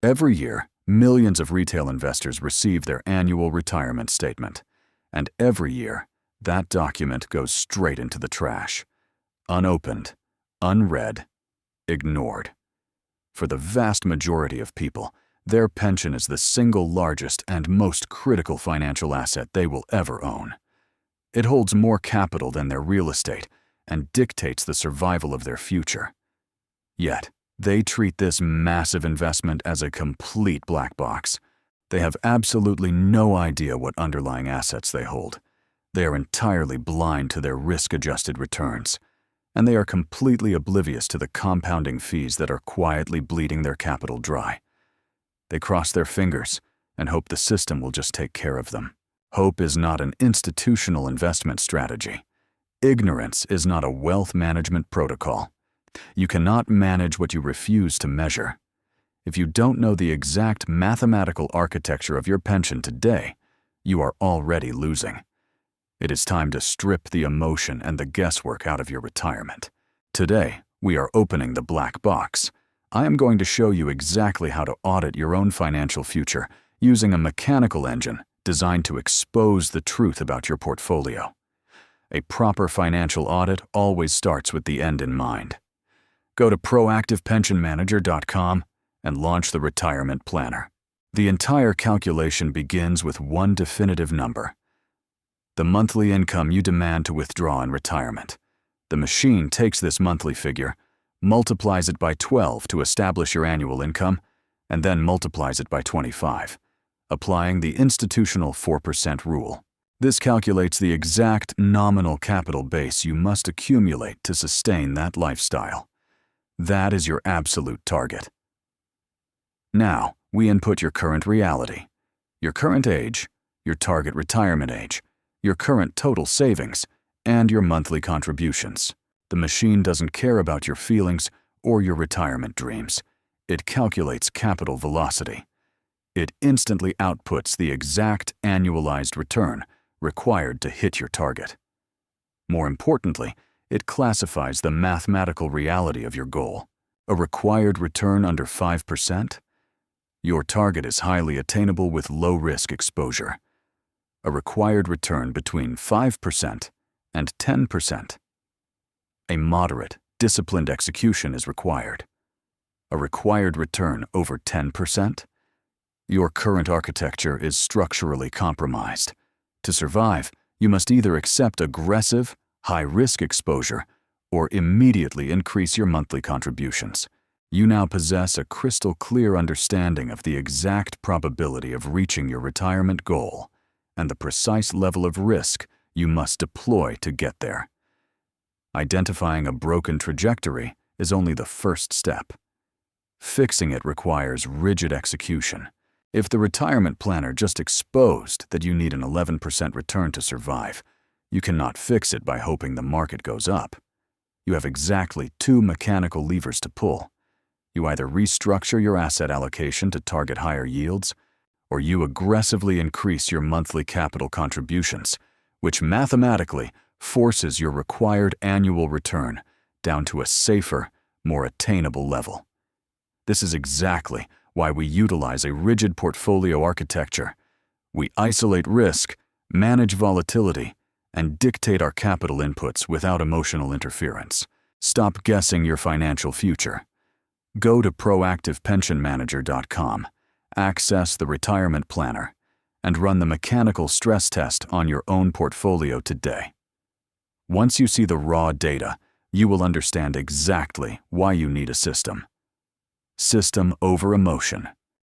Every year, millions of retail investors receive their annual retirement statement. And every year, that document goes straight into the trash. Unopened, unread, ignored. For the vast majority of people, their pension is the single largest and most critical financial asset they will ever own. It holds more capital than their real estate and dictates the survival of their future. Yet, they treat this massive investment as a complete black box. They have absolutely no idea what underlying assets they hold. They are entirely blind to their risk-adjusted returns, and they are completely oblivious to the compounding fees that are quietly bleeding their capital dry. They cross their fingers and hope the system will just take care of them. Hope is not an institutional investment strategy. Ignorance is not a wealth management protocol. You cannot manage what you refuse to measure. If you don't know the exact mathematical architecture of your pension today, you are already losing. It is time to strip the emotion and the guesswork out of your retirement. Today, we are opening the black box. I am going to show you exactly how to audit your own financial future using a mechanical engine designed to expose the truth about your portfolio. A proper financial audit always starts with the end in mind. Go to proactivepensionmanager.com and launch the retirement planner. The entire calculation begins with one definitive number: the monthly income you demand to withdraw in retirement. The machine takes this monthly figure, multiplies it by 12 to establish your annual income, and then multiplies it by 25, applying the institutional 4% rule. This calculates the exact nominal capital base you must accumulate to sustain that lifestyle. That is your absolute target. Now, we input your current reality, your current age, your target retirement age, your current total savings, and your monthly contributions. The machine doesn't care about your feelings or your retirement dreams. It calculates capital velocity. It instantly outputs the exact annualized return required to hit your target. More importantly, it classifies the mathematical reality of your goal. A required return under 5%? Your target is highly attainable with low-risk exposure. A required return between 5% and 10%. A moderate, disciplined execution is required. A required return over 10%? Your current architecture is structurally compromised. To survive, you must either accept aggressive, high-risk exposure or immediately increase your monthly contributions. You now possess a crystal-clear understanding of the exact probability of reaching your retirement goal and the precise level of risk you must deploy to get there. Identifying a broken trajectory is only the first step. Fixing it requires rigid execution. If the retirement planner just exposed that you need an 11% return to survive, you cannot fix it by hoping the market goes up. You have exactly two mechanical levers to pull. You either restructure your asset allocation to target higher yields, or you aggressively increase your monthly capital contributions, which mathematically forces your required annual return down to a safer, more attainable level. This is exactly why we utilize a rigid portfolio architecture. We isolate risk, manage volatility, and dictate our capital inputs without emotional interference. Stop guessing your financial future. Go to proactivepensionmanager.com, access the retirement planner, and run the mechanical stress test on your own portfolio today. Once you see the raw data, you will understand exactly why you need a system. System over emotion.